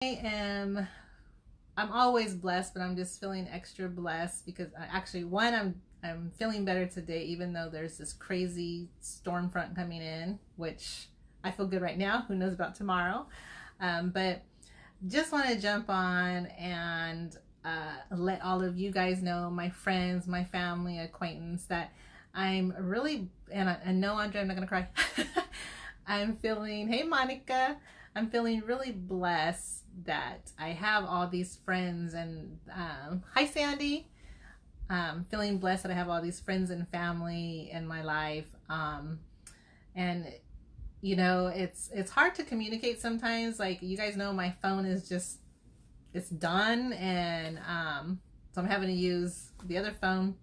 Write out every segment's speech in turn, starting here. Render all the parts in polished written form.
I'm always blessed, but I'm just feeling extra blessed because I'm feeling better today, even though there's this crazy storm front coming in, which I feel good right now. Who knows about tomorrow? But just want to jump on and let all of you guys know, my friends, my family, acquaintance, that I'm really, and I know, Andre, I'm not gonna cry. I'm feeling, hey Monica, I'm feeling really blessed that I have all these friends, and hi Sandy. Feeling blessed that I have all these friends and family in my life. And you know, it's hard to communicate sometimes. Like, you guys know, my phone is just, it's done, and so I'm having to use the other phone,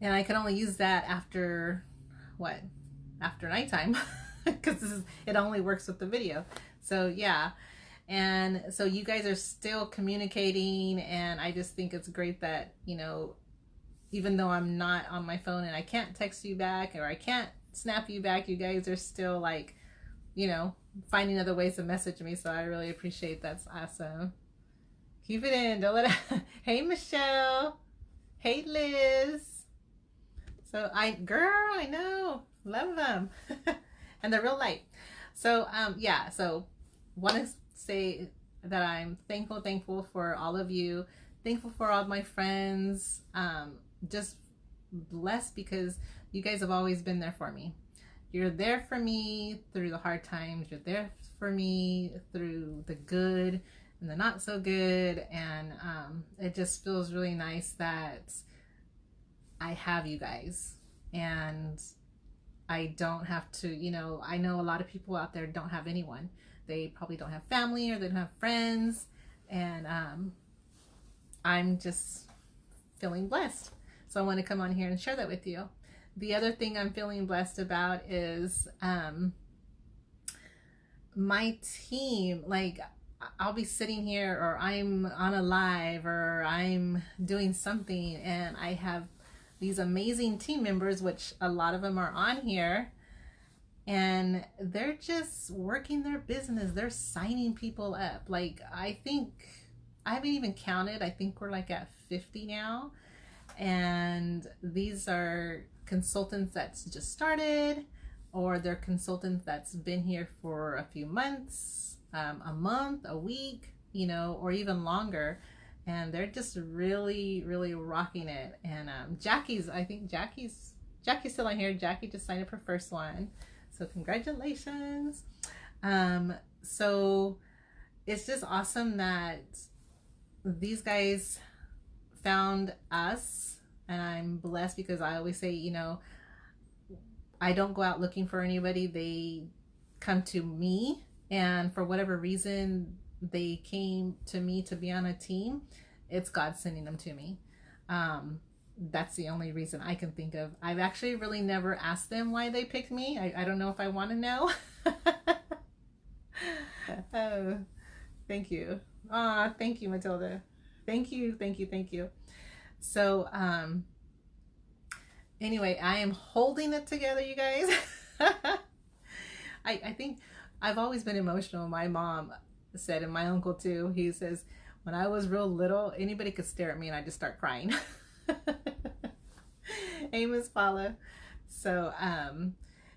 and I can only use that after what? After nighttime, because it only works with the video. So yeah, and so you guys are still communicating, and I just think it's great that, you know, even though I'm not on my phone and I can't text you back or I can't snap you back, you guys are still, like, you know, finding other ways to message me. So I really appreciate that. That's awesome. Keep it in, don't let it. Hey Michelle, hey Liz. So I know, love them. And they're real light. So yeah, so want to say that I'm thankful for all of you, thankful for all of my friends, just blessed because you guys have always been there for me. You're there for me through the hard times, you're there for me through the good and the not so good, and it just feels really nice that I have you guys, and I don't have to, you know, I know a lot of people out there don't have anyone. They probably don't have family, or they don't have friends, and I'm just feeling blessed. So I want to come on here and share that with you. The other thing I'm feeling blessed about is my team. Like, I'll be sitting here, or I'm on a live, or I'm doing something, and I have these amazing team members, which a lot of them are on here, and they're just working their business. They're signing people up. Like, I think, I haven't even counted, I think we're like at 50 now, and these are consultants that's just started, or they're consultants that's been here for a few months, a month, a week, you know, or even longer, and they're just really rocking it. And I think Jackie's still on here. Jackie just signed up her first one, so congratulations. So it's just awesome that these guys found us, and I'm blessed because I always say, you know, I don't go out looking for anybody. They come to me, and for whatever reason they came to me to be on a team. It's God sending them to me. That's the only reason I can think of. I've actually really never asked them why they picked me. I don't know if I want to know. Oh, thank you. Thank you, Matilda. Thank you. So anyway, I am holding it together, you guys. I think I've always been emotional. My mom said, and my uncle too, he says, when I was real little, anybody could stare at me and I just start crying. Amos Paula. So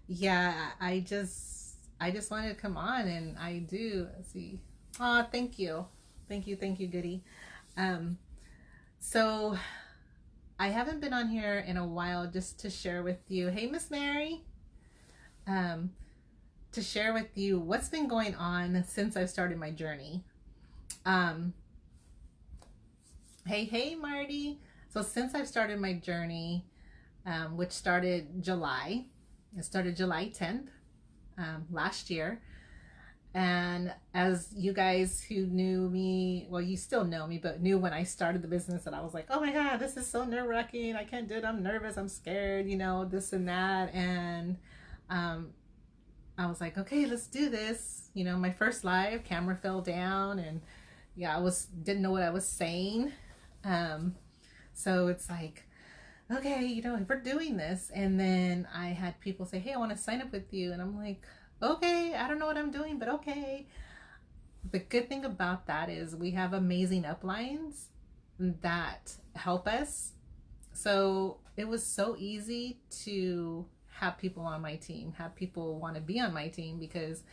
yeah, I just wanted to come on, and I do. Let's see. Oh, thank you, Goody. So I haven't been on here in a while, just to share with you. Hey, Miss Mary. To share with you what's been going on since I've started my journey. Hey, Marty. So since I've started my journey, which started July, it started July 10th last year. And as you guys who knew me, well, you still know me, but knew when I started the business that I was like, oh my God, this is so nerve-wracking. I can't do it. I'm nervous. I'm scared, you know, this and that. And I was like, okay, let's do this. You know, my first live, camera fell down, and yeah, didn't know what I was saying. So it's like, okay, you know, if we're doing this, and then I had people say, hey, I want to sign up with you, and I'm like, okay, I don't know what I'm doing, but okay. the good thing about that is we have amazing uplines that help us. So it was so easy to have people on my team, have people want to be on my team, because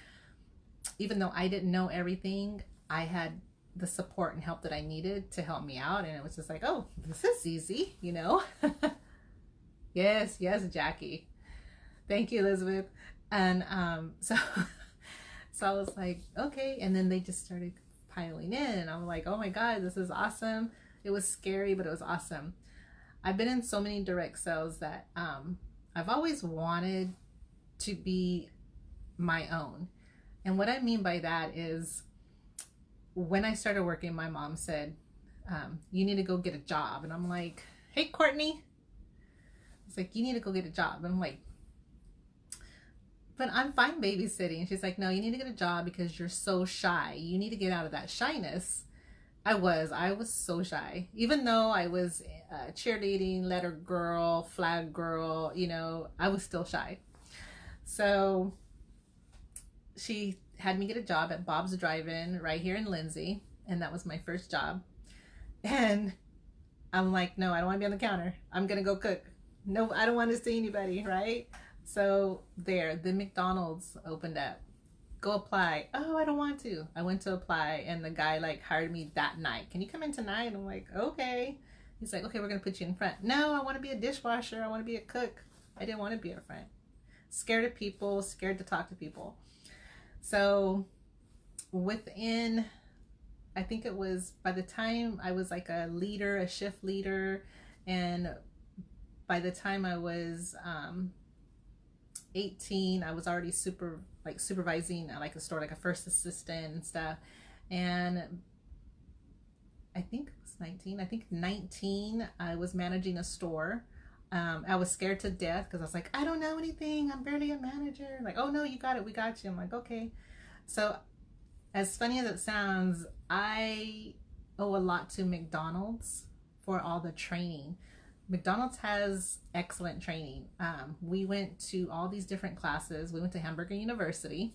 even though I didn't know everything, I had the support and help that I needed to help me out. And it was just like, oh, this is easy, you know? Yes, yes, Jackie. Thank you, Elizabeth. And so I was like, okay. And then they just started piling in. And I'm like, oh my God, this is awesome. It was scary, but it was awesome. I've been in so many direct sales that I've always wanted to be my own. And what I mean by that is, when I started working, my mom said, you need to go get a job. And I'm like, hey, Courtney. It's like, you need to go get a job. And I'm like, but I'm fine babysitting. And she's like, no, you need to get a job because you're so shy. You need to get out of that shyness. I was so shy. Even though I was cheerleading, letter girl, flag girl, you know, I was still shy. So she had me get a job at Bob's Drive-In right here in Lindsay. And that was my first job. And I'm like, no, I don't want to be on the counter. I'm going to go cook. No, I don't want to see anybody, right? So there, the McDonald's opened up. Go apply. Oh, I don't want to. I went to apply, and the guy like hired me that night. Can you come in tonight? And I'm like, okay. He's like, okay, we're going to put you in front. No, I want to be a dishwasher. I want to be a cook. I didn't want to be a front. Scared of people, scared to talk to people. So within, I think it was, by the time I was like a leader, a shift leader, and by the time I was 18, I was already supervising like a store, like a first assistant and stuff. And I think it was 19. I think 19, I was managing a store. I was scared to death because I was like, I don't know anything. I'm barely a manager. Like, oh no, you got it. We got you. I'm like, okay. So as funny as it sounds, I owe a lot to McDonald's for all the training. McDonald's has excellent training. We went to all these different classes. We went to Hamburger University,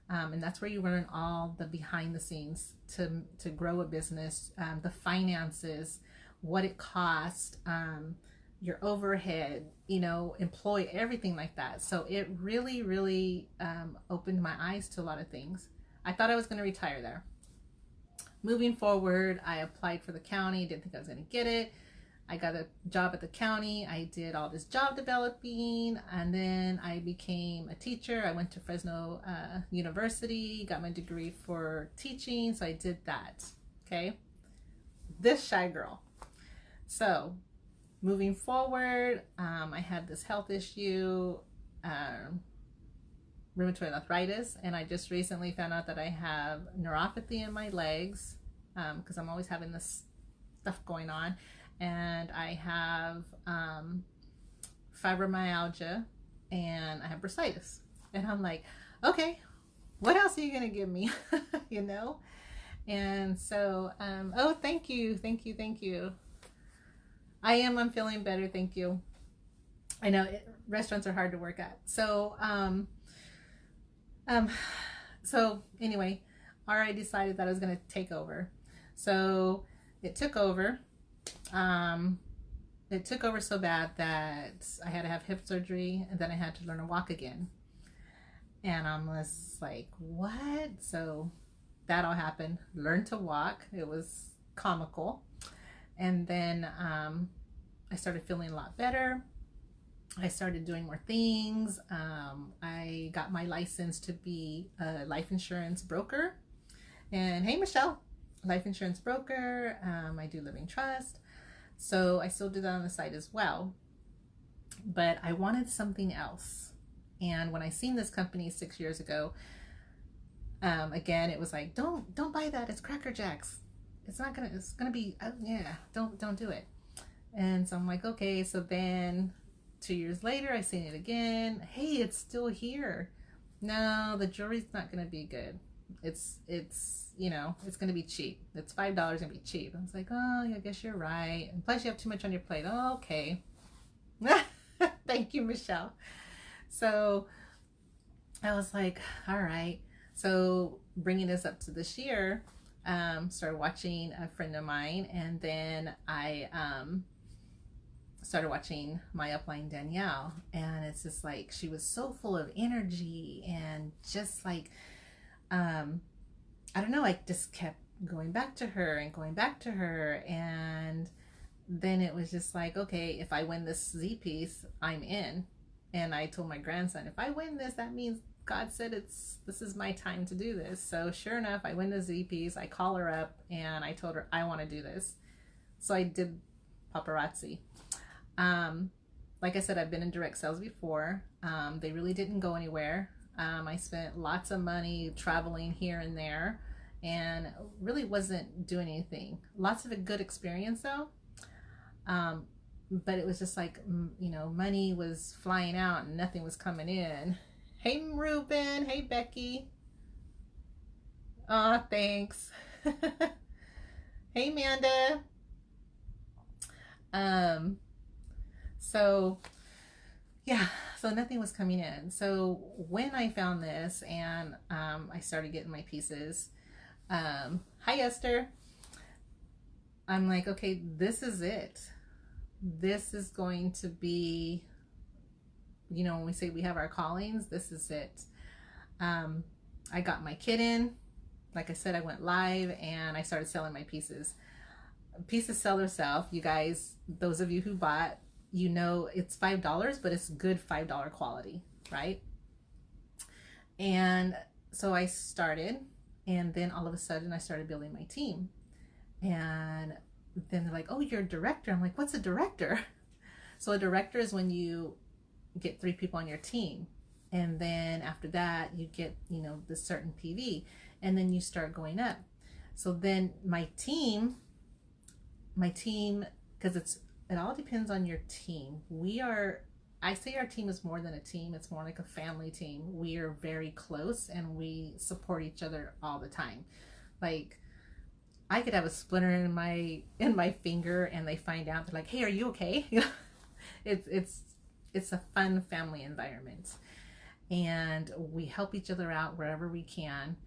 and that's where you learn all the behind the scenes to grow a business, the finances, what it costs, your overhead, you know, employee, everything like that. So it really, really opened my eyes to a lot of things. I thought I was going to retire there. Moving forward, I applied for the county, didn't think I was going to get it. I got a job at the county. I did all this job developing, and then I became a teacher. I went to Fresno University, got my degree for teaching, so I did that. Okay, this shy girl. So moving forward, I had this health issue, rheumatoid arthritis, and I just recently found out that I have neuropathy in my legs, because I'm always having this stuff going on. And I have fibromyalgia, and I have bursitis. And I'm like, okay, what else are you gonna give me? You know? And so, oh, thank you. I'm feeling better, thank you. I know restaurants are hard to work at. So, so anyway, I decided that I was gonna take over. So it took over. It took over so bad that I had to have hip surgery, and then I had to learn to walk again. And I'm just like, what? So that all happened. Learned to walk. It was comical. And then I started feeling a lot better. I started doing more things. I got my license to be a life insurance broker. And hey, Michelle, life insurance broker. I do living trust. So I still do that on the side as well. But I wanted something else. And when I seen this company 6 years ago, again, it was like, don't buy that. It's Cracker Jacks. It's gonna be, yeah, don't do it. And so I'm like, okay. So then 2 years later, I seen it again. Hey, it's still here. No, the jewelry's not gonna be good. It's you know, it's gonna be cheap. It's $5 gonna be cheap. I was like, oh, I guess you're right. And plus you have too much on your plate. Oh, okay. Thank you, Michelle. So I was like, all right. So bringing this up to this year, started watching a friend of mine, and then I started watching my upline Danielle, and it's just like she was so full of energy and just like I don't know, I just kept going back to her and going back to her, and then it was just like, okay, if I win this Z piece, I'm in. And I told my grandson, if I win this, that means God said this is my time to do this. So sure enough, I win the Z piece. I call her up and I told her I want to do this. So I did Paparazzi. Like I said, I've been in direct sales before. They really didn't go anywhere. I spent lots of money traveling here and there and really wasn't doing anything. Lots of a good experience though. But it was just like, you know, money was flying out and nothing was coming in. Hey, Ruben. Hey, Becky. Aw, thanks. Hey, Amanda. So yeah, so nothing was coming in. So when I found this and I started getting my pieces, hi Esther, I'm like, okay, this is it. This is going to be, you know, when we say we have our callings, this is it. I got my kit in. Like I said, I went live and I started selling my pieces. Pieces sell themselves. You guys, those of you who bought, you know it's $5, but it's good $5 quality, right? And so I started, and then all of a sudden I started building my team. And then they're like, oh, you're a director. I'm like, what's a director? So a director is when you get 3 people on your team. And then after that, you get, you know, the certain PV. And then you start going up. So then my team, because it all depends on your team. I say our team is more than a team. It's more like a family team. We are very close and we support each other all the time. Like, I could have a splinter in my finger and they find out, they're like, hey, are you okay? It's a fun family environment. And we help each other out wherever we can.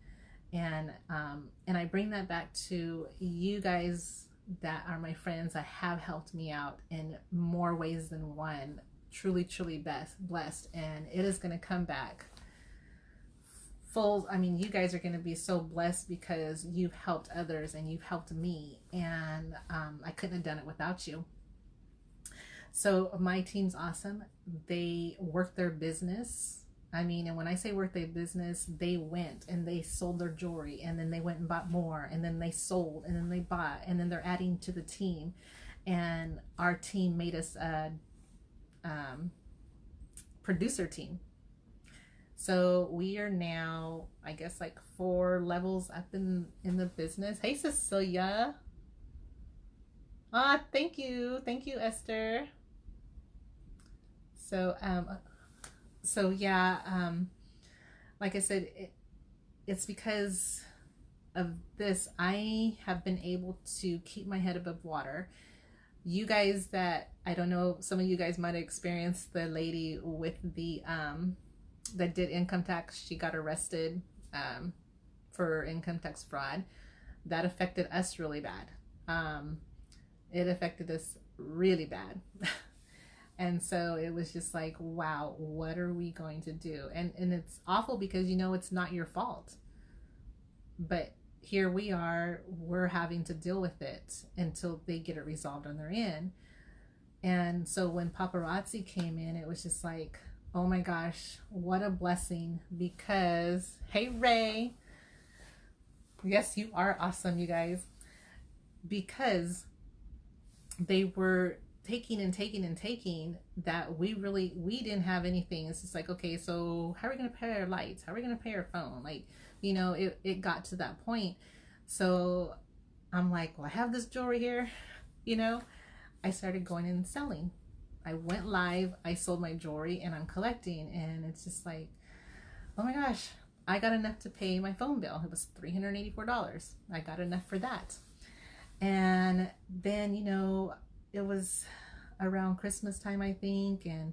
And I bring that back to you guys that are my friends that have helped me out in more ways than one. Truly, truly blessed. And it is going to come back full. I mean, you guys are going to be so blessed because you've helped others and you've helped me. And I couldn't have done it without you. So my team's awesome. They work their business. I mean, and when I say work their business, they went and they sold their jewelry, and then they went and bought more, and then they sold, and then they bought, and then they're adding to the team. And our team made us a producer team. So we are now, I guess, like 4 levels up in the business. Hey, Cecilia. Ah, thank you, Esther. So yeah, like I said, it's because of this I have been able to keep my head above water. You guys that, I don't know, some of you guys might have experienced the lady with the that did income tax. She got arrested for income tax fraud. That affected us really bad. It affected us really bad. And so it was just like, wow, what are we going to do? And it's awful because, you know, it's not your fault. But here we are, we're having to deal with it until they get it resolved on their end. And so when Paparazzi came in, it was just like, oh my gosh, what a blessing. Because, hey, Ray. Yes, you are awesome, you guys. Because they were taking and taking that we didn't have anything. It's just like, okay, so how are we going to pay our lights? How are we going to pay our phone? Like, you know, it got to that point. So I'm like, well, I have this jewelry here, you know. I started going and selling. I went live, I sold my jewelry, and I'm collecting. And it's just like, oh my gosh, I got enough to pay my phone bill. It was $384. I got enough for that. And then, you know, it was around Christmas time, I think, and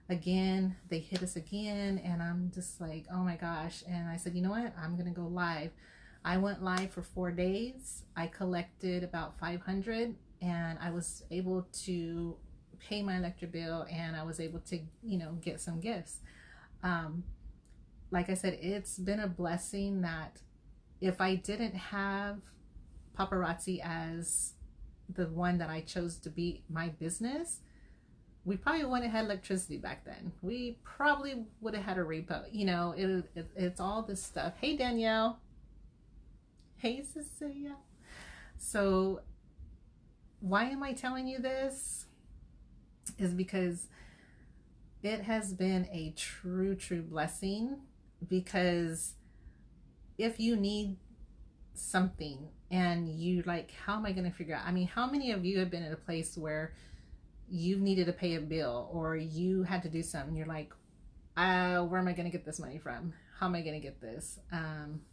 again, they hit us again, and I'm just like, oh my gosh. And I said, you know what, I'm gonna go live. I went live for 4 days. I collected about 500, and I was able to pay my electric bill, and I was able to, you know, get some gifts. Like I said, it's been a blessing that if I didn't have Paparazzi as the one that I chose to be my business, we probably wouldn't have had electricity back then. We probably would have had a repo. You know, it's all this stuff. Hey, Danielle. Hey, Cecilia. So why am I telling you this? Is because it has been a true blessing. Because if you need something and you like, how am I going to figure out? I mean, how many of you have been in a place where you needed to pay a bill or you had to do something? You're like, where am I going to get this money from? How am I going to get this?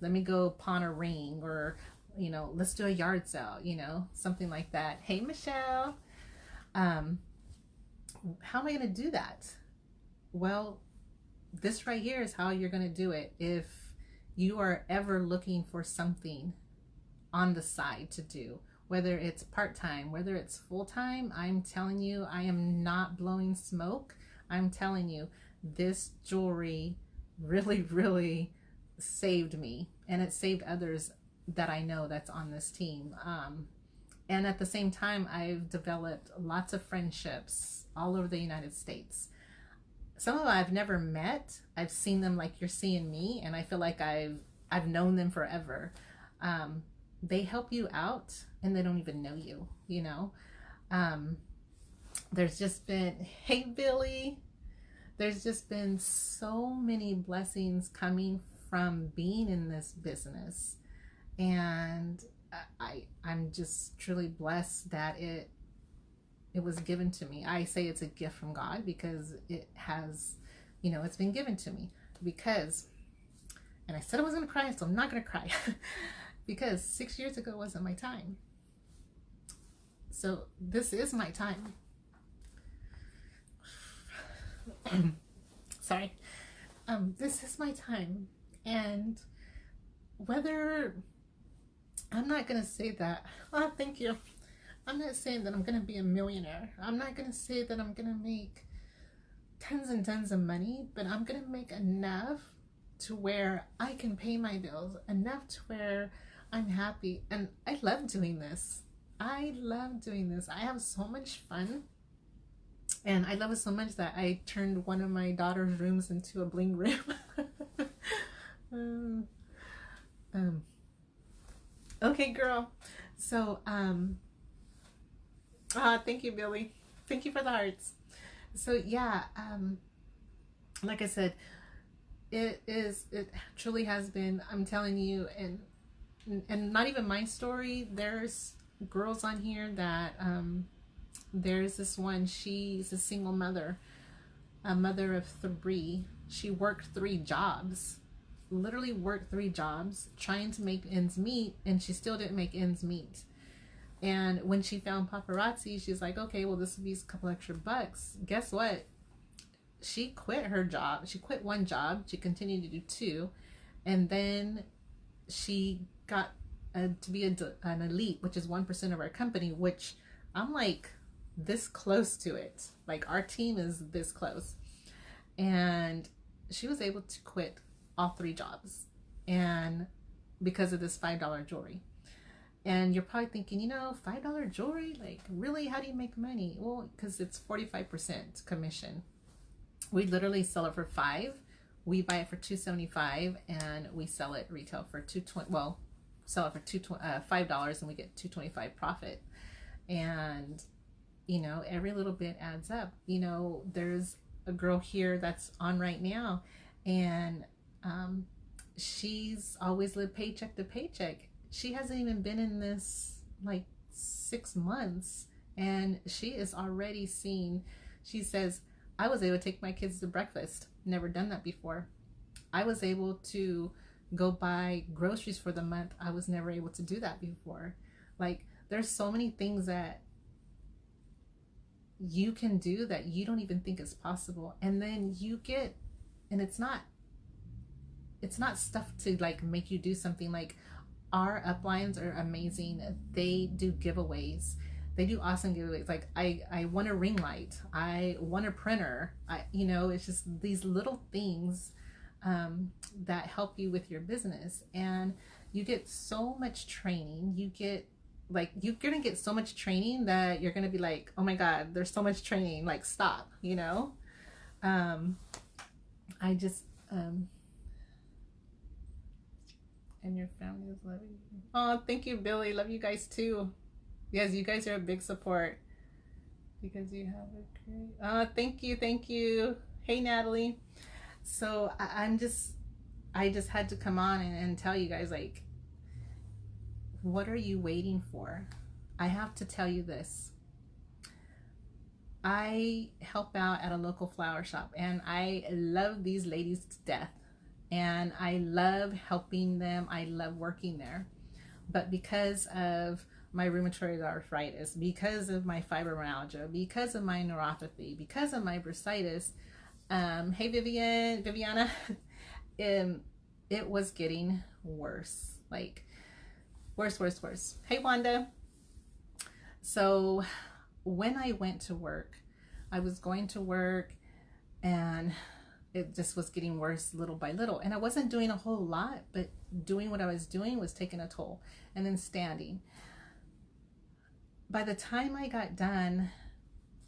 Let me go pawn a ring, or, you know, let's do a yard sale, you know, something like that. Hey, Michelle. How am I going to do that? Well, this right here is how you're going to do it. If you are ever looking for something on the side to do, whether it's part-time, whether it's full-time, I'm telling you, I am not blowing smoke. I'm telling you, this jewelry really saved me, and it saved others that I know that's on this team. And at the same time, I've developed lots of friendships all over the United States. Some of them I've never met. I've seen them like you're seeing me, and I feel like I've known them forever. They help you out, and they don't even know you, you know. There's just been, hey, Billy. There's just been so many blessings coming from being in this business. And I'm just truly blessed that it was given to me. I say it's a gift from God because it has, you know, it's been given to me. Because, and I said I wasn't going to cry, so I'm not going to cry. Because 6 years ago wasn't my time. So this is my time. Sorry. This is my time. And whether, I'm not going to say that, oh, thank you. I'm not saying that I'm going to be a millionaire. I'm not going to say that I'm going to make tons and tons of money, but I'm going to make enough to where I can pay my bills, enough to where I'm happy. And I love doing this. I love doing this. I have so much fun. And I love it so much that I turned one of my daughter's rooms into a bling room. Okay, girl. So, thank you, Billy. Thank you for the hearts. So yeah, like I said, it truly has been, I'm telling you, and not even my story. There's girls on here that, there's this one, she's a single mother, a mother of 3. She worked 3 jobs, literally worked 3 jobs, trying to make ends meet, and she still didn't make ends meet. And when she found Paparazzi, she's like, okay, well, this will be a couple extra bucks. Guess what? She quit her job. She quit 1 job. She continued to do 2. And then she got to be an elite, which is 1% of our company, which I'm like this close to it. Like, our team is this close. And she was able to quit all 3 jobs, and because of this $5 jewelry. And you're probably thinking, you know, $5 jewelry, like, really, how do you make money? Well, because it's 45% commission. We literally sell it for $5. We buy it for $2.75, and we sell it retail for $2.20. Well, sell it for $5, and we get $2.25 profit. And, you know, every little bit adds up. You know, there's a girl here that's on right now, and she's always lived paycheck to paycheck. She hasn't even been in this like 6 months, and she is already seeing, she says, I was able to take my kids to breakfast. Never done that before. I was able to go buy groceries for the month. I was never able to do that before. Like, there's so many things that you can do that you don't even think is possible. And then you get, and it's not stuff to like make you do something. Like, our uplines are amazing. They do giveaways. They do awesome giveaways. Like, I won a ring light. I won a printer. It's just these little things that help you with your business. And you get so much training. You're gonna get so much training that you're gonna be like, oh my God, there's so much training. Like, stop, I just, and your family is loving you. Oh, thank you, Billy. Love you guys too. Yes, you guys are a big support because you have a great. Oh, thank you. Hey, Natalie. So I just had to come on and tell you guys, like, what are you waiting for? I have to tell you this. I help out at a local flower shop, and I love these ladies to death. And I love helping them. I love working there. But because of my rheumatoid arthritis, because of my fibromyalgia, because of my neuropathy, because of my bursitis, hey Viviana, it was getting worse. Like, worse. Hey Wanda. So when I went to work, I was going to work, and it just was getting worse little by little. And I wasn't doing a whole lot, but doing what I was doing was taking a toll. And then standing. By the time I got done,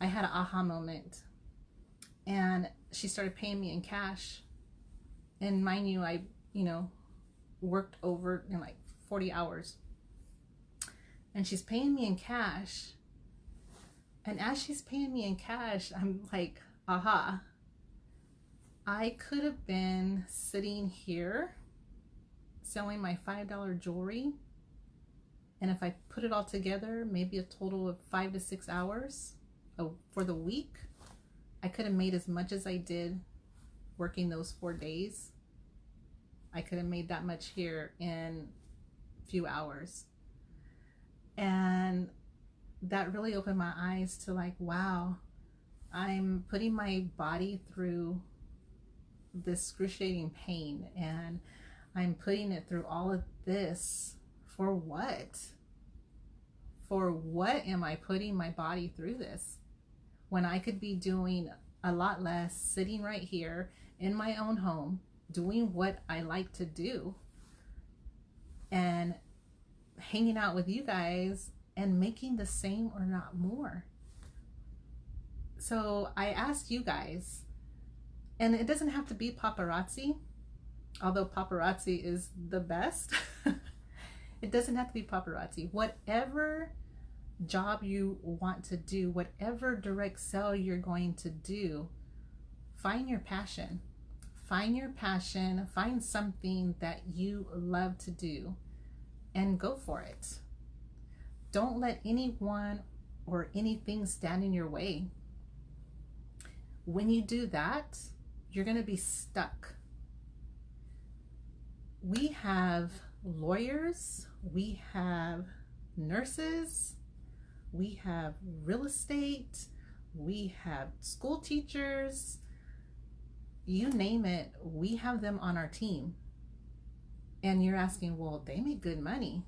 I had an aha moment. And she started paying me in cash. And mind you, I, worked over like 40 hours. And she's paying me in cash. And as she's paying me in cash, I'm like, aha. I could have been sitting here selling my $5 jewelry, and if I put it all together, maybe a total of 5 to 6 hours for the week, I could have made as much as I did working those 4 days. I could have made that much here in a few hours. And that really opened my eyes to, like, wow, I'm putting my body through this excruciating pain, and I'm putting it through all of this for what? For what am I putting my body through this when I could be doing a lot less, sitting right here in my own home, doing what I like to do, and hanging out with you guys and making the same or not more. So I ask you guys, and it doesn't have to be paparazzi, although paparazzi is the best. It doesn't have to be paparazzi. Whatever job you want to do, whatever direct sell you're going to do, find your passion. Find your passion. Find something that you love to do and go for it. Don't let anyone or anything stand in your way. When you do that, you're going to be stuck. We have lawyers, we have nurses, we have real estate, we have school teachers, you name it, we have them on our team. And you're asking, well, they make good money.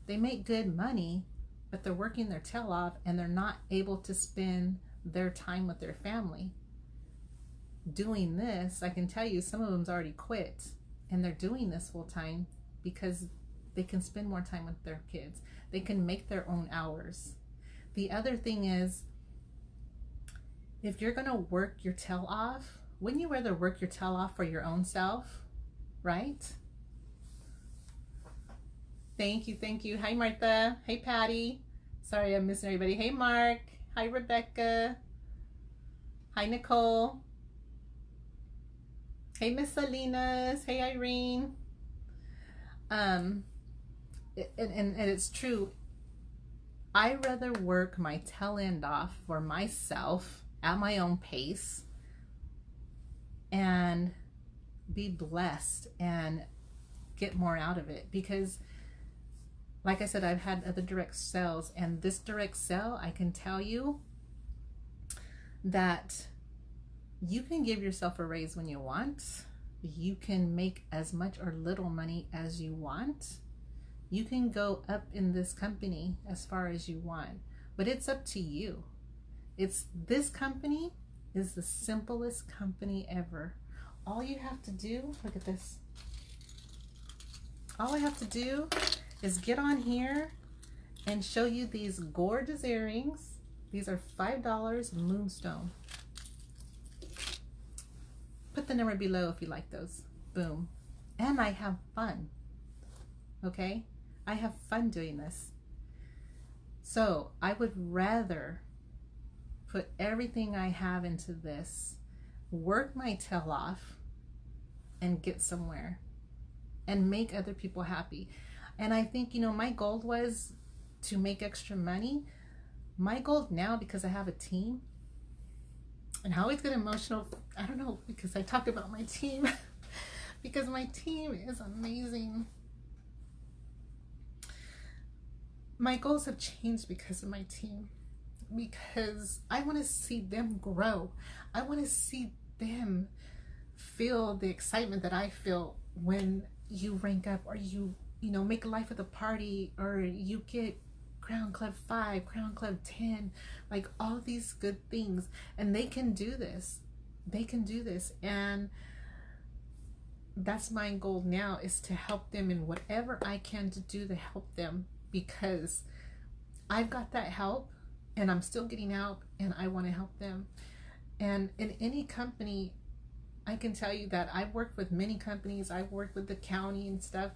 They make good money, but they're working their tail off and they're not able to spend their time with their family. Doing this, I can tell you, some of them's already quit, and they're doing this full time because they can spend more time with their kids. They can make their own hours. The other thing is, if you're going to work your tail off, wouldn't you rather work your tail off for your own self, right? Thank you. Hi, Martha. Hey, Patty. Sorry, I'm missing everybody. Hey, Mark. Hi, Rebecca. Hi, Nicole. Hey, Miss Salinas. Hey, Irene. And it's true. I rather work my tail end off for myself at my own pace and be blessed and get more out of it, because like I said, I've had other direct sales, and this direct sell, I can tell you, that you can give yourself a raise when you want. You can make as much or little money as you want. You can go up in this company as far as you want, but it's up to you. This company is the simplest company ever. All you have to do, look at this. All I have to do is get on here and show you these gorgeous earrings. These are $5 Moonstone. Put the number below if you like those. Boom. And I have fun. Okay? I have fun doing this. So I would rather put everything I have into this, work my tail off, and get somewhere and make other people happy. And I think, you know, my goal was to make extra money. My goal now, because I have a team, and I always get emotional, I don't know, because I talk about my team, because my team is amazing. My goals have changed because of my team, because I want to see them grow. I want to see them feel the excitement that I feel when you rank up, or you know, make a life of the party, or you get Crown Club 5, Crown Club 10, like all these good things. And they can do this. They can do this. And that's my goal now, is to help them in whatever I can to do to help them, because I've got that help and I'm still getting out and I want to help them. And in any company, I can tell you that I've worked with many companies. I've worked with the county and stuff.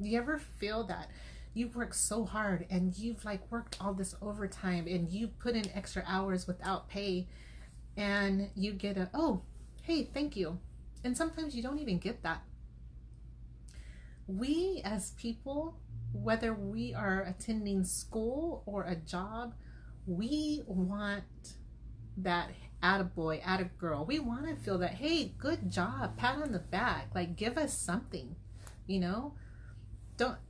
Do you ever feel that you've worked so hard and you've like worked all this overtime and you put in extra hours without pay, and you get a, oh, hey, thank you. And sometimes you don't even get that. We as people, whether we are attending school or a job, we want that attaboy, attagirl. We want to feel that, hey, good job, pat on the back, like give us something, you know?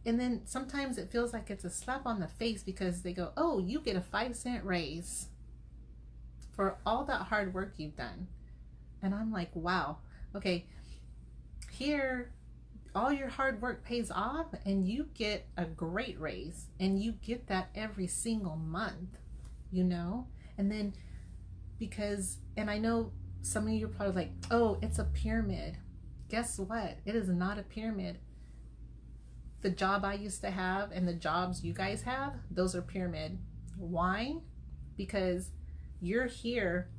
And then sometimes it feels like it's a slap on the face, because they go, oh, you get a 5-cent raise for all that hard work you've done. And I'm like, wow, okay, here all your hard work pays off and you get a great raise, and you get that every single month, you know? And then because, and I know some of you are probably like, oh, it's a pyramid. Guess what? It is not a pyramid. The job I used to have and the jobs you guys have, those are pyramid. Why? Because you're here,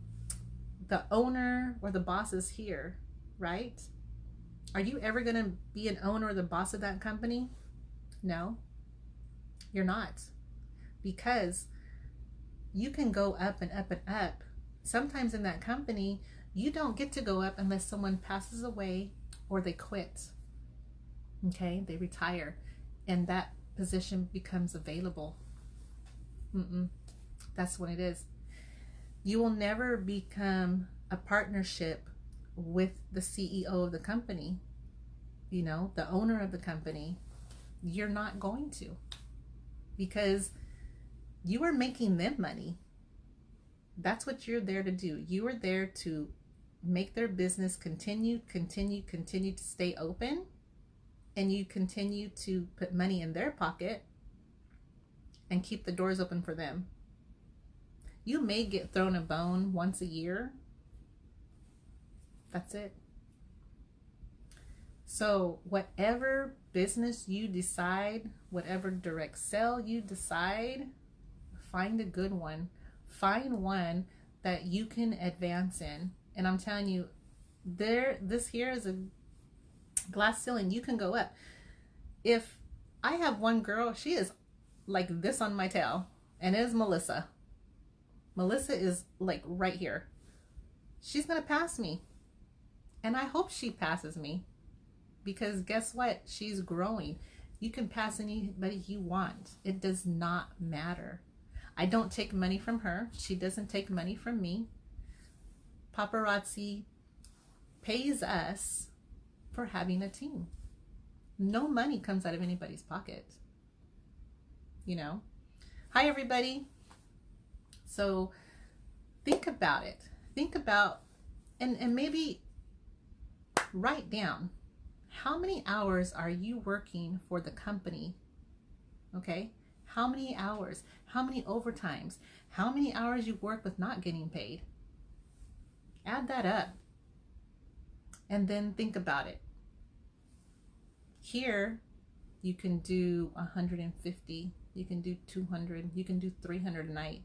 the owner or the boss is here, right? Are you ever going to be an owner or the boss of that company? No, you're not. Because you can go up and up and up. Sometimes in that company, you don't get to go up unless someone passes away or they quit. Okay, they retire, and that position becomes available. That's what it is. You will never become a partnership with the CEO of the company, you know, the owner of the company. You're not going to, because you are making them money. That's what you're there to do. You are there to make their business continue to stay open, and you continue to put money in their pocket and keep the doors open for them. You may get thrown a bone once a year. That's it. So whatever business you decide, whatever direct sell you decide, find a good one. Find one that you can advance in. And I'm telling you, this here is a glass ceiling. You can go up. If I have one girl, she is like this on my tail, and it is Melissa. Melissa is like right here. She's gonna pass me, and I hope she passes me, because guess what? She's growing. You can pass anybody you want. It does not matter. I don't take money from her. She doesn't take money from me. Paparazzi pays us for having a team. No money comes out of anybody's pocket, you know? Hi, everybody. So think about it. think about, and maybe write down, how many hours are you working for the company? Okay, how many hours, how many overtimes, how many hours you work with not getting paid? Add that up and then think about it. Here you can do 150, you can do 200, you can do 300 a night.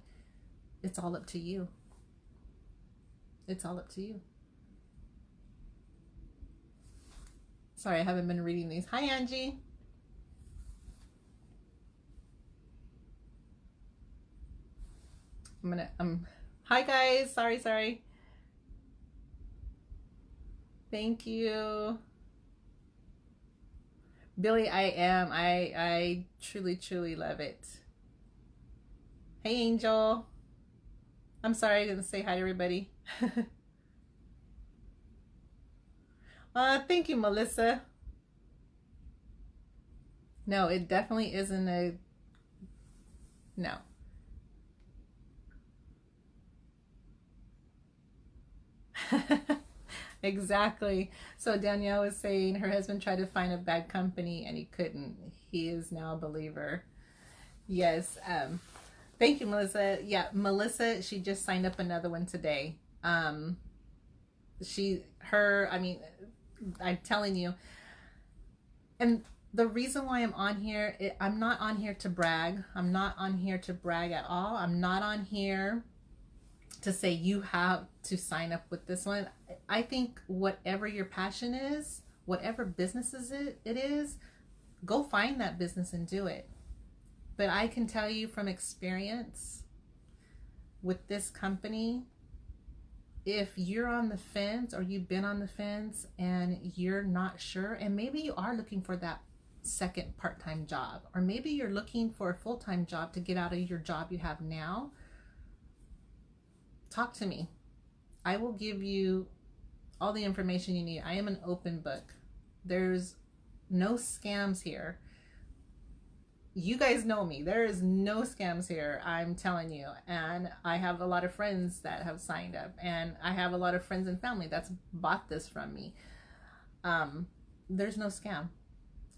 It's all up to you. It's all up to you. Sorry, I haven't been reading these. Hi, Angie. Hi guys. Sorry. Thank you. Billy, I truly love it. Hey, Angel. I'm sorry I didn't say hi to everybody. Thank you, Melissa. No, it definitely isn't a... No. Exactly. So Danielle was saying her husband tried to find a bad company and he couldn't. He is now a believer. Yes. Thank you, Melissa. Yeah, Melissa, she just signed up another one today. I mean, I'm telling you. And the reason why I'm on here, I'm not on here to brag. I'm not on here to brag at all. I'm not on here to say you have to sign up with this one. I think whatever your passion is, whatever businesses it is, go find that business and do it. But I can tell you from experience with this company, if you're on the fence or you've been on the fence and you're not sure, and maybe you are looking for that second part-time job, or maybe you're looking for a full-time job to get out of your job you have now, talk to me. I will give you all the information you need. I am an open book. There's no scams here. You guys know me. There is no scams here, I'm telling you. And I have a lot of friends that have signed up, and I have a lot of friends and family that's bought this from me. There's no scam.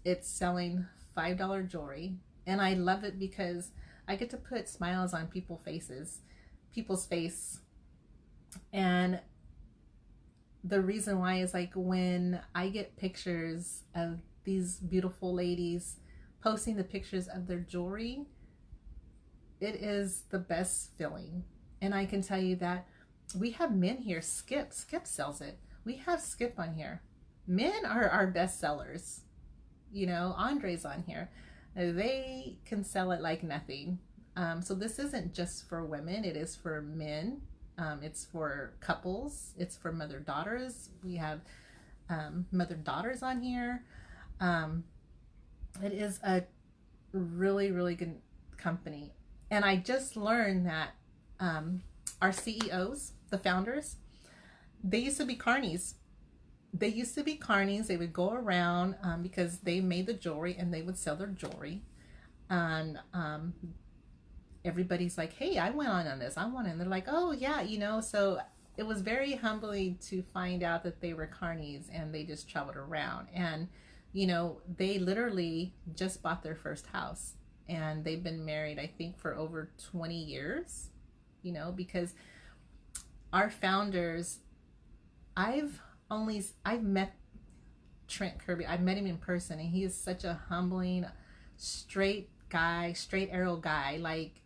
It's selling $5 jewelry, and I love it because I get to put smiles on people's face. And the reason why is, like, when I get pictures of these beautiful ladies posting the pictures of their jewelry, it is the best feeling. And I can tell you that we have men here. Skip sells it. We have Skip on here. Men are our best sellers. You know, Andre's on here. They can sell it like nothing. So this isn't just for women. It is for men. It's for couples. It's for mother-daughters. We have mother-daughters on here. It is a really good company. And I just learned that our CEOs, the founders, they used to be carnies. They would go around because they made the jewelry and they would sell their jewelry. And everybody's like, hey, I went on this. I want it. And they're like, oh, yeah, you know. So it was very humbling to find out that they were carnies and they just traveled around. And, you know, they literally just bought their first house. And they've been married, I think, for over 20 years, you know, because our founders, I've met Trent Kirby. I've met him in person, and he is such a humbling, straight arrow guy. Like,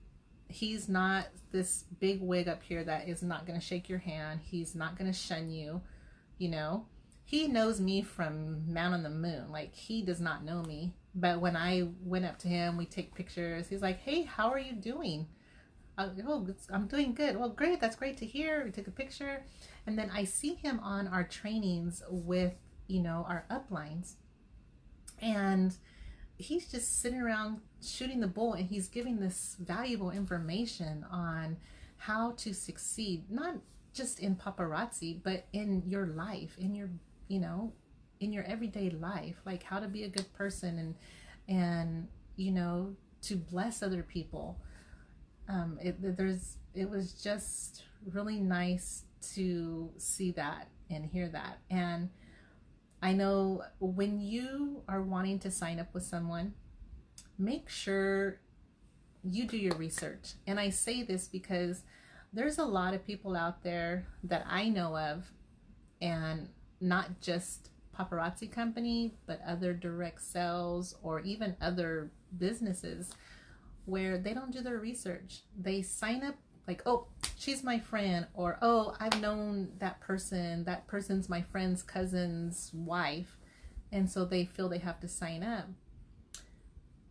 he's not this big wig up here that is not going to shake your hand. He's not going to shun you, you know. He knows me from Man on the Moon. Like, he does not know me. But when I went up to him, we take pictures. He's like, hey, how are you doing? Oh, I'm doing good. Well, great. That's great to hear. We took a picture. And then I see him on our trainings with, you know, our uplines. And he's just sitting around shooting the bull, and he's giving this valuable information on how to succeed, not just in paparazzi, but in your life, in your, you know, in your everyday life, like how to be a good person and you know, to bless other people. It was just really nice to see that and hear that. And I know when you are wanting to sign up with someone, make sure you do your research. And I say this because there's a lot of people out there that I know of, and not just Paparazzi company, but other direct sales or even other businesses, where they don't do their research. They sign up like, oh, she's my friend, or oh, I've known that person's my friend's cousin's wife, and so they feel they have to sign up.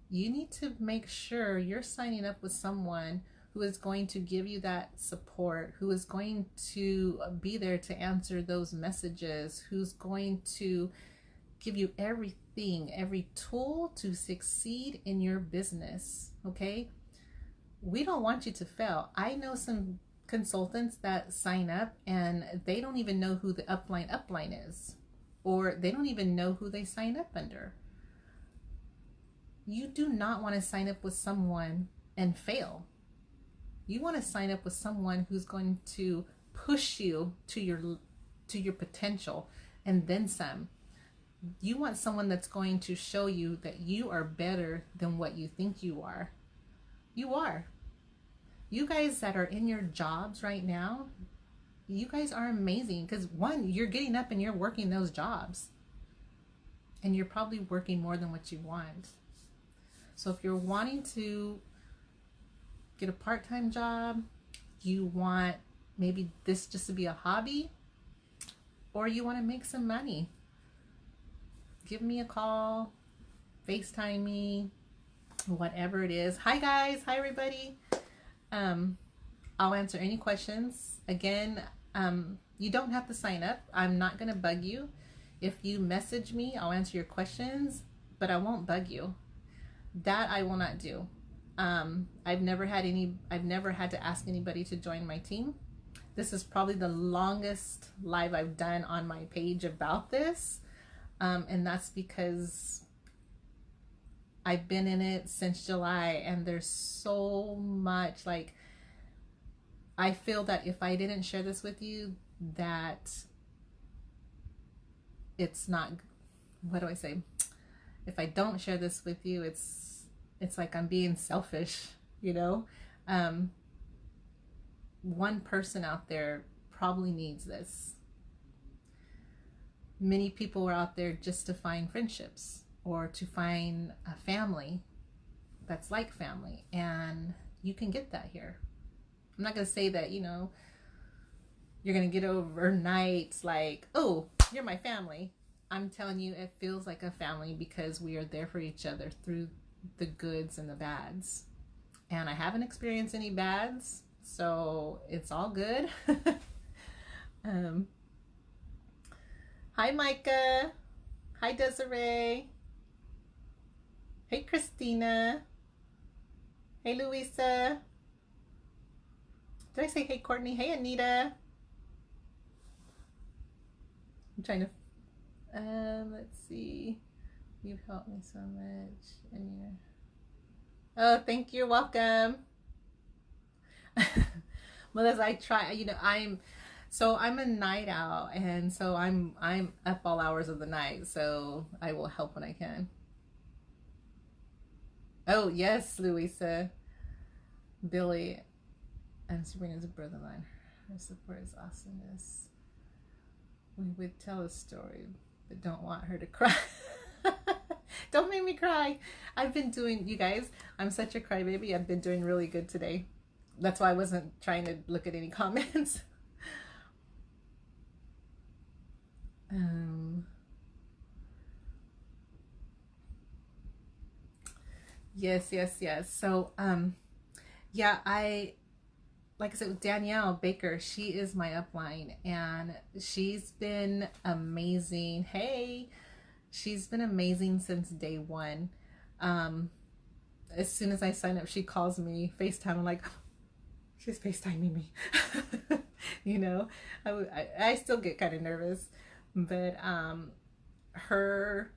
You need to make sure you're signing up with someone who is going to give you that support, who is going to be there to answer those messages, who's going to give you everything, every tool to succeed in your business, okay? We don't want you to fail. I know some consultants that sign up and they don't even know who the upline is, or they don't even know who they signed up under. You do not want to sign up with someone and fail. You want to sign up with someone who's going to push you to your potential and then some. You want someone that's going to show you that you are better than what you think you are. You are. You guys that are in your jobs right now, you guys are amazing, because one, you're getting up and you're working those jobs, and you're probably working more than what you want. So if you're wanting to get a part-time job, you want maybe this just to be a hobby, or you want to make some money, give me a call, FaceTime me, whatever it is. Hi guys, hi everybody. I'll answer any questions. Again, you don't have to sign up. I'm not going to bug you. If you message me, I'll answer your questions, but I won't bug you. That I will not do. I've never had to ask anybody to join my team. This is probably the longest live I've done on my page about this. And that's because I've been in it since July, and there's so much, like, I feel that if I didn't share this with you, that it's not, what do I say? If I don't share this with you, it's like I'm being selfish, you know? One person out there probably needs this. Many people are out there just to find friendships or to find a family that's like family, and you can get that here. I'm not going to say that, you know, you're going to get overnight like, oh, you're my family. I'm telling you, it feels like a family because we are there for each other through the goods and the bads. And I haven't experienced any bads, so it's all good. Hi, Micah. Hi, Desiree. Hey, Christina. Hey, Louisa. Did I say hey, Courtney? Hey, Anita. I'm trying to, let's see. You've helped me so much. And you're, oh, thank you. You're welcome. Well, as I try, you know, I'm a night owl, and so I'm up all hours of the night, so I will help when I can. Oh, yes, Louisa. Billy and Sabrina's a brother of mine. Her support is awesomeness. We would tell a story, but don't want her to cry. Don't make me cry. I've been doing, you guys, I'm such a crybaby. I've been doing really good today. That's why I wasn't trying to look at any comments. Yes. So, yeah, like I said, with Danielle Baker, she is my upline, and she's been amazing. Hey, she's been amazing since day one. As soon as I sign up, she calls me, FaceTime. I'm like, she's FaceTiming me. You know, I still get kind of nervous, but her,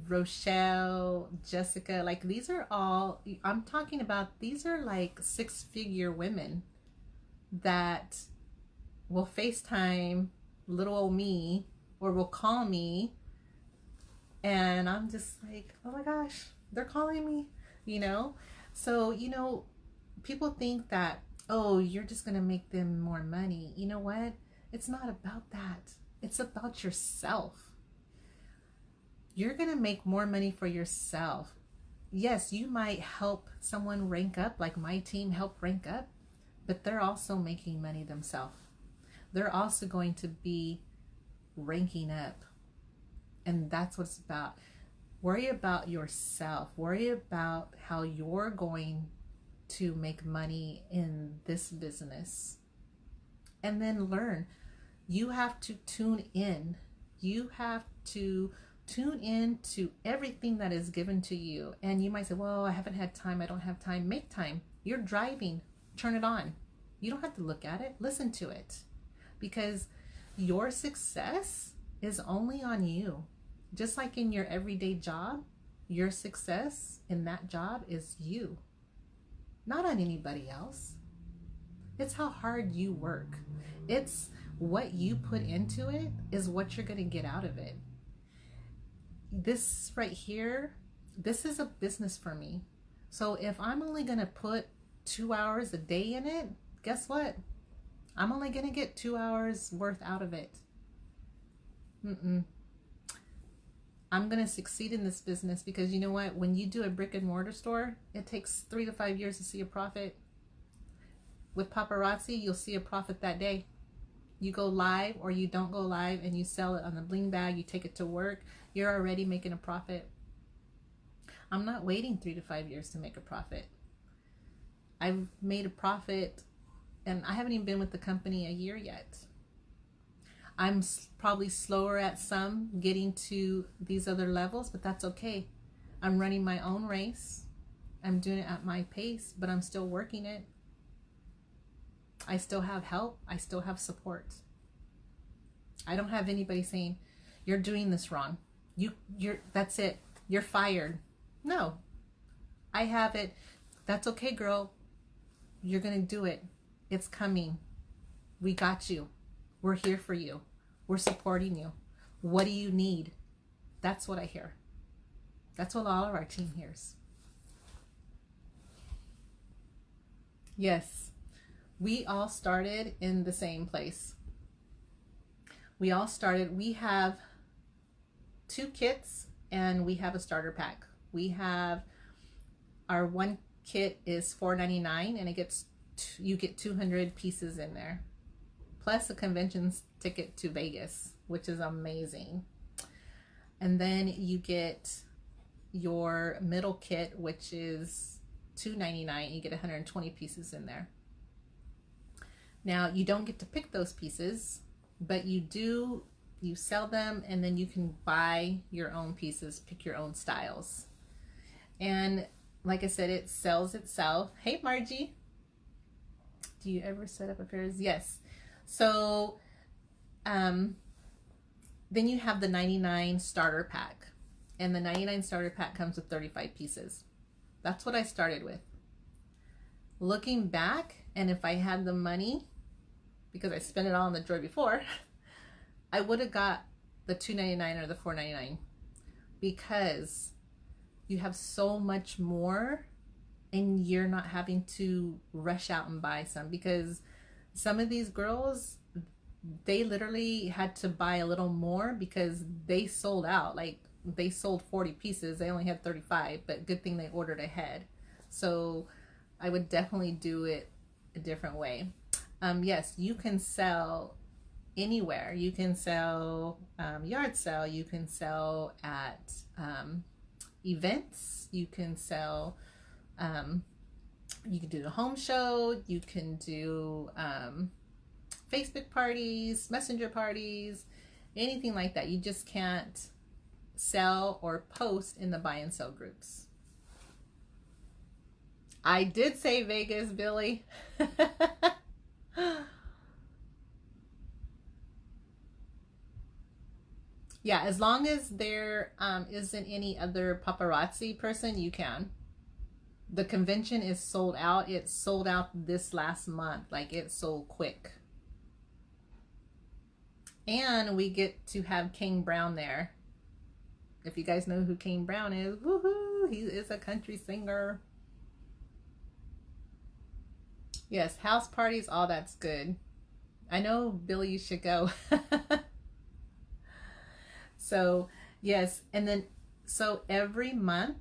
Rochelle, Jessica, like, these are all, I'm talking about, these are like 6-figure women that will FaceTime little old me or will call me, and I'm just like, oh my gosh, they're calling me, you know? So, you know, people think that, oh, you're just going to make them more money. You know what? It's not about that. It's about yourself. You're going to make more money for yourself. Yes, you might help someone rank up, like my team helped rank up, but they're also making money themselves. They're also going to be ranking up. And that's what it's about. Worry about yourself. Worry about how you're going to make money in this business. And then learn. You have to tune in. You have to tune in to everything that is given to you. And you might say, well, I haven't had time. I don't have time. Make time. You're driving. Turn it on. You don't have to look at it. Listen to it. Because your success is only on you. Just like in your everyday job, your success in that job is you, not on anybody else. It's how hard you work. It's what you put into it is what you're going to get out of it. This right here, this is a business for me. So if I'm only going to put 2 hours a day in it, guess what? I'm only going to get 2 hours worth out of it. I'm going to succeed in this business because you know what? When you do a brick and mortar store, it takes 3 to 5 years to see a profit. With Paparazzi, you'll see a profit that day. You go live or you don't go live and you sell it on the bling bag, you take it to work, you're already making a profit. I'm not waiting 3 to 5 years to make a profit. I've made a profit and I haven't even been with the company a year yet. I'm probably slower at some getting to these other levels, but that's okay. I'm running my own race. I'm doing it at my pace, but I'm still working it. I still have help. I still have support. I don't have anybody saying, you're doing this wrong. That's it. You're fired. No, I have it. That's okay, girl. You're going to do it. It's coming. We got you. We're here for you. We're supporting you. What do you need? That's what I hear. That's what all of our team hears. Yes, we all started in the same place. We have 2 kits and we have a starter pack. We have our one kit is $4.99 and you get 200 pieces in there. Plus a convention ticket to Vegas, which is amazing. And then you get your middle kit, which is $2.99. You get 120 pieces in there. Now, you don't get to pick those pieces, but you sell them, and then you can buy your own pieces, pick your own styles. And like I said, it sells itself. Hey, Margie. Do you ever set up affairs? Yes. So then you have the 99 starter pack, and the 99 starter pack comes with 35 pieces. That's what I started with. Looking back, and if I had the money, because I spent it all on the drawer before, I would have got the $2.99 or the $4.99 because you have so much more and you're not having to rush out and buy some, because some of these girls, they literally had to buy a little more because they sold out. Like, they sold 40 pieces. They only had 35, but good thing they ordered ahead. So I would definitely do it a different way. Yes, you can sell anywhere. You can sell yard sale. You can sell at events. You can sell, you can do the home show. You can do Facebook parties, messenger parties, anything like that. You just can't sell or post in the buy and sell groups. I did say Vegas, Billy. Yeah, as long as there isn't any other paparazzi person, you can. The convention is sold out. It sold out this last month. Like, it sold quick. And we get to have King Brown there. If you guys know who King Brown is, woohoo! He is a country singer. Yes, house parties, all that's good. I know, Billy, you should go. So, yes, and then, so every month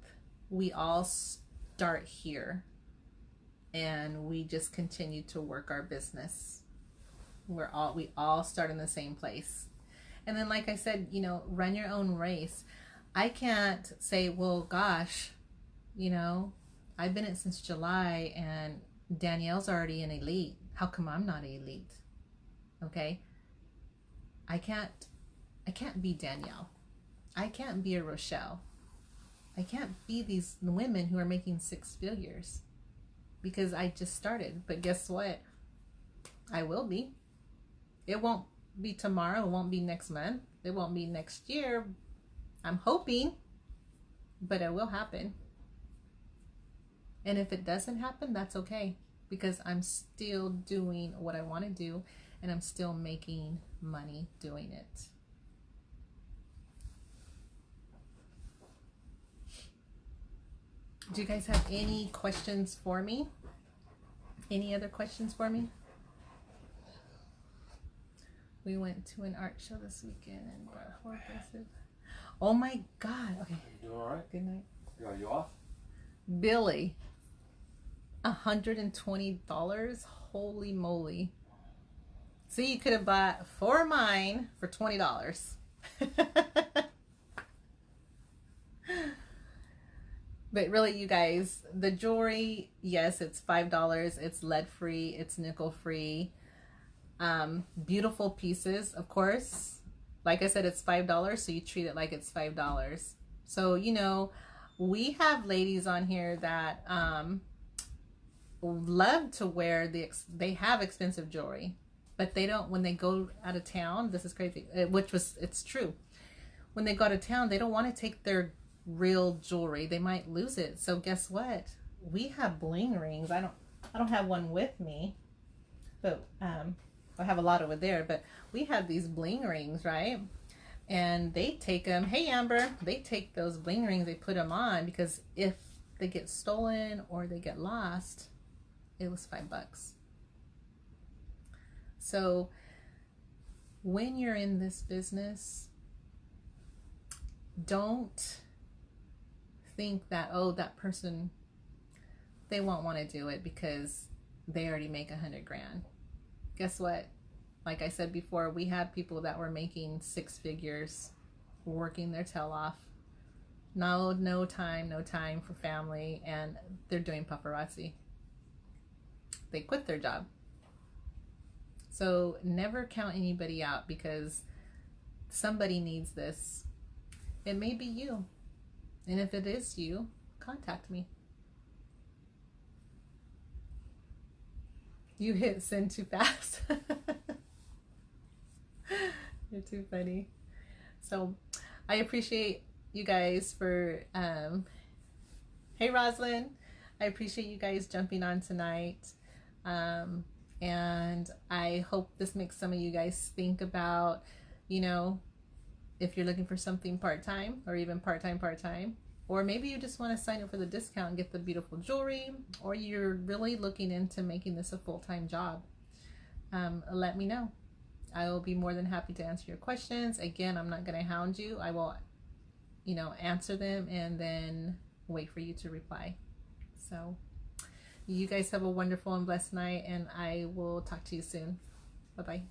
we all start here and we just continue to work our business. We all start in the same place. And then, like I said, you know, run your own race. I can't say, well, gosh, you know, I've been in it since July and Danielle's already an elite. How come I'm not an elite? Okay. I can't be Danielle. I can't be a Rochelle. I can't be these women who are making 6 figures because I just started. But guess what? I will be. It won't be tomorrow. It won't be next month. It won't be next year. I'm hoping, but it will happen. And if it doesn't happen, that's okay, because I'm still doing what I want to do and I'm still making money doing it. Do you guys have any questions for me? Any other questions for me? We went to an art show this weekend and brought 4 dresses. Oh my God. Okay. You doing all right? Good night. Are you off? Billy. $120. Holy moly. See, you could have bought 4 of mine for $20. But really, you guys, the jewelry, yes, it's $5. It's lead free. It's nickel free. Beautiful pieces, of course. Like I said, it's $5, so you treat it like it's $5. So, you know, we have ladies on here that love to wear they have expensive jewelry, but they don't, when they go out of town, this is crazy, it's true. When they go out of town, they don't want to take their real jewelry. They might lose it. So guess what? We have bling rings. I don't have one with me, but I have a lot over there, but we have these bling rings, right? And they take them, hey Amber, they take those bling rings, they put them on, because if they get stolen or they get lost, it was $5. So when you're in this business, don't think that, oh, that person, they won't want to do it because they already make 100 grand. Guess what? Like I said before, we had people that were making 6 figures, working their tail off. No time for family, and they're doing paparazzi. They quit their job. So never count anybody out, because somebody needs this. It may be you. And if it is you, contact me. You hit send too fast. You're too funny. So I appreciate you guys for, hey Roslyn, I appreciate you guys jumping on tonight. And I hope this makes some of you guys think about, you know, if you're looking for something part-time or even part-time, or maybe you just want to sign up for the discount and get the beautiful jewelry, or you're really looking into making this a full-time job, let me know. I will be more than happy to answer your questions. Again, I'm not going to hound you. I will, you know, answer them and then wait for you to reply. So you guys have a wonderful and blessed night, and I will talk to you soon. Bye-bye.